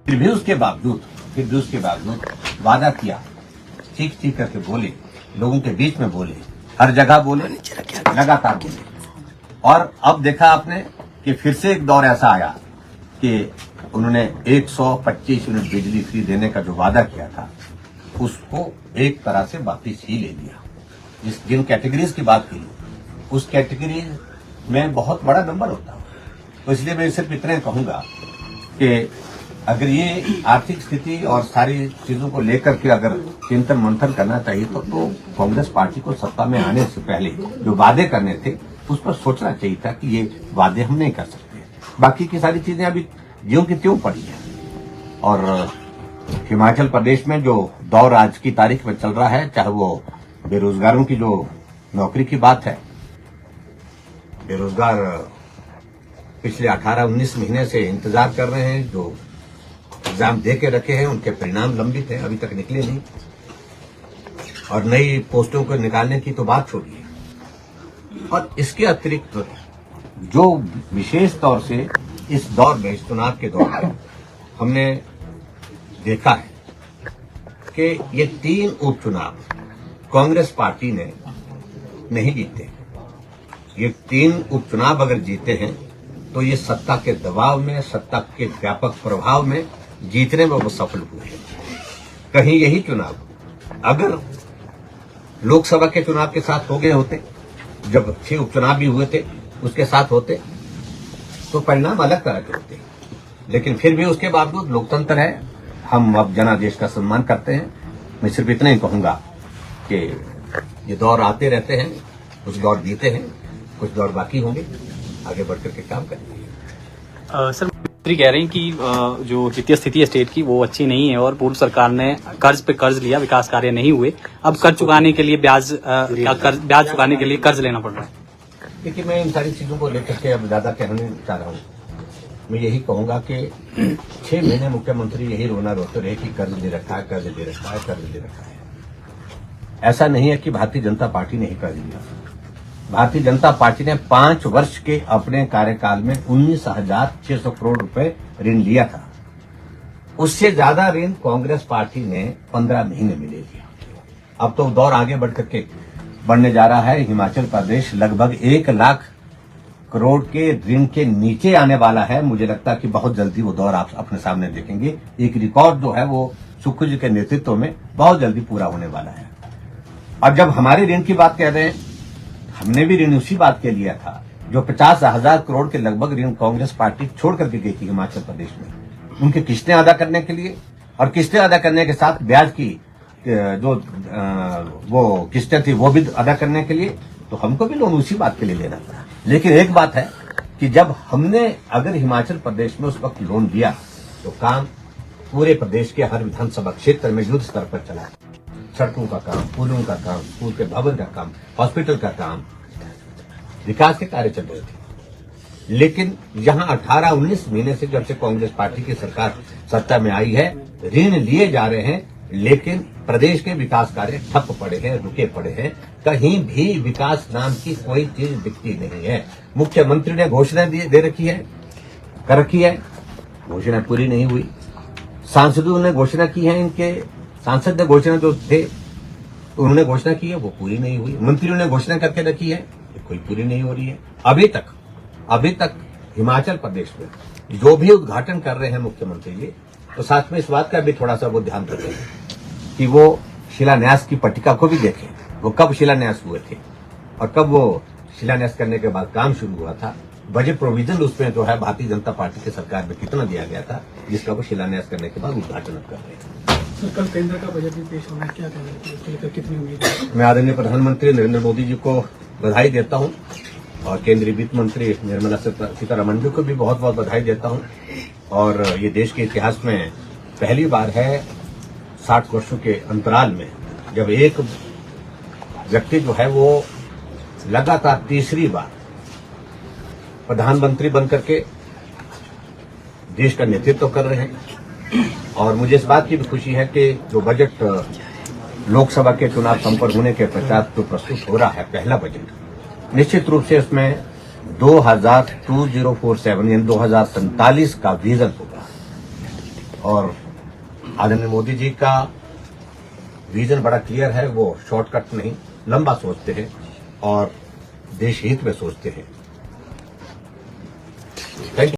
फिर भी उसके बावजूद वादा किया, चीख चीख करके बोले, लोगों के बीच में बोले, हर जगह बोले, लगातार बोले। और अब देखा आपने कि फिर से एक दौर ऐसा आया कि उन्होंने 125 यूनिट बिजली फ्री देने का जो वादा किया था उसको एक तरह से वापिस ही ले लिया। जिन कैटेगरीज की बात की उस कैटेगरी में बहुत बड़ा नंबर होता है। तो इसलिए मैं सिर्फ इतने कहूंगा कि अगर ये आर्थिक स्थिति और सारी चीजों को लेकर के अगर चिंतन मंथन करना चाहिए तो कांग्रेस पार्टी को सत्ता में आने से पहले जो वादे करने थे उस पर सोचना चाहिए था कि ये वादे हम नहीं कर सकते। बाकी की सारी चीजें अभी ज्यों की त्यों पड़ी है। और हिमाचल प्रदेश में जो दौर आज की तारीख में चल रहा है, चाहे वो बेरोजगारों की जो नौकरी की बात है, बेरोजगार पिछले 18-19 महीने से इंतजार कर रहे हैं, जो एग्जाम दे के रखे हैं उनके परिणाम लंबित हैं, अभी तक निकले नहीं। और नई पोस्टों को निकालने की तो बात छोड़िए। और इसके अतिरिक्त जो विशेष तौर से इस दौर में, इस चुनाव के दौर में हमने देखा है कि ये 3 उपचुनाव कांग्रेस पार्टी ने नहीं जीते। ये 3 उपचुनाव अगर जीते हैं तो ये सत्ता के दबाव में, सत्ता के व्यापक प्रभाव में जीतने में वो सफल हुए हैं। कहीं यही चुनाव अगर लोकसभा के चुनाव के साथ हो गए होते, जब 6 उपचुनाव भी हुए थे उसके साथ होते, तो परिणाम अलग तरह के होते। लेकिन फिर भी उसके बावजूद लोकतंत्र है, हम अब जनादेश का सम्मान करते हैं। मैं सिर्फ इतना ही कहूंगा कि ये दौर आते रहते हैं, कुछ दौर जीते हैं, कुछ दौर बाकी होंगे, आगे बढ़कर के काम करेंगे। सर, मंत्री कह रहे हैं कि जो वित्तीय स्थिति है स्टेट की वो अच्छी नहीं है और पूर्व सरकार ने कर्ज पे कर्ज लिया, विकास कार्य नहीं हुए। अब कर्ज चुकाने के लिए ब्याज चुकाने के लिए कर्ज लेना पड़ रहा है। देखिए, मैं इन सारी चीजों को लेकर के अब ज्यादा कहने चाह रहा हूँ। मैं यही कहूंगा कि 6 महीने मुख्यमंत्री यही रोते रहे कि कर्ज दे रखा है, कर्ज दे रखा है, कर्ज दे रखा है। ऐसा नहीं है कि भारतीय जनता पार्टी ने ही कर्ज लिया। भारतीय जनता पार्टी ने 5 वर्ष के अपने कार्यकाल में 19,600 करोड़ रुपए ऋण लिया था। उससे ज्यादा ऋण कांग्रेस पार्टी ने 15 महीने में ले लिया। अब तो दौर आगे बढ़ने जा रहा है। हिमाचल प्रदेश लगभग 1 लाख करोड़ के ऋण के नीचे आने वाला है। मुझे लगता है कि बहुत जल्दी वो दौर आप अपने सामने देखेंगे। एक रिकॉर्ड जो है वो सुक्खू जी के नेतृत्व में बहुत जल्दी पूरा होने वाला है। और जब हमारे ऋण की बात कह रहे हैं, हमने भी ऋण उसी बात के लिया था जो 50,000 करोड़ के लगभग ऋण कांग्रेस पार्टी छोड़ करके गई थी हिमाचल प्रदेश में, उनकी किस्तें अदा करने के लिए। और किस्तें अदा करने के साथ ब्याज की जो वो किस्तें थी वो भी अदा करने के लिए, तो हमको भी लोन उसी बात के लिए लेना पड़ा। लेकिन एक बात है कि जब हमने अगर हिमाचल प्रदेश में उस वक्त लोन दिया तो काम पूरे प्रदेश के हर विधानसभा क्षेत्र में युद्ध स्तर पर चला। सड़कों का काम, पुलों का काम, स्कूल के भवन का काम, हॉस्पिटल का काम, विकास के कार्य चल रहे थे। लेकिन यहाँ 18-19 महीने से जब से कांग्रेस पार्टी की सरकार सत्ता में आई है, ऋण लिए जा रहे हैं, लेकिन प्रदेश के विकास कार्य ठप पड़े हैं, रुके पड़े हैं। कहीं भी विकास नाम की कोई चीज दिखती नहीं है। मुख्यमंत्री ने घोषणा दे रखी है, कर रखी है, घोषणा पूरी नहीं हुई। सांसदों ने घोषणा की है, इनके सांसद ने घोषणा जो थे उन्होंने घोषणा की है, वो पूरी नहीं हुई। मंत्रियों ने घोषणा करके रखी है, कोई पूरी नहीं हो रही है। अभी तक हिमाचल प्रदेश में जो भी उद्घाटन कर रहे हैं मुख्यमंत्री जी, तो साथ में इस बात का भी थोड़ा सा वो ध्यान रखें कि वो शिलान्यास की पट्टिका को भी देखें। वो कब शिलान्यास हुए थे और कब वो शिलान्यास करने के बाद काम शुरू हुआ था। बजट प्रोविजन उसमें जो है भारतीय जनता पार्टी की सरकार में कितना दिया गया था, जिसका वो शिलान्यास करने के बाद उद्घाटन कर रहे हैं। सर, कल केंद्र का बजट भी पेश होना है, क्या कहना है, कितनी उम्मीद है? मैं आदरणीय प्रधानमंत्री नरेंद्र मोदी जी को बधाई देता हूं और केंद्रीय वित्त मंत्री निर्मला सीतारमण जी को भी बहुत बहुत बधाई देता हूं। और ये देश के इतिहास में पहली बार है 60 वर्षों के अंतराल में जब एक व्यक्ति जो है वो लगातार तीसरी बार प्रधानमंत्री बनकर के देश का नेतृत्व कर रहे हैं। और मुझे इस बात की भी खुशी है कि जो बजट लोकसभा के चुनाव संपन्न होने के पश्चात जो प्रस्तुत हो रहा है, पहला बजट, निश्चित रूप से उसमें 2047 यानी 2047 का विजन होगा। और आदरणीय मोदी जी का विजन बड़ा क्लियर है, वो शॉर्टकट नहीं लंबा सोचते हैं और देश हित में सोचते हैं।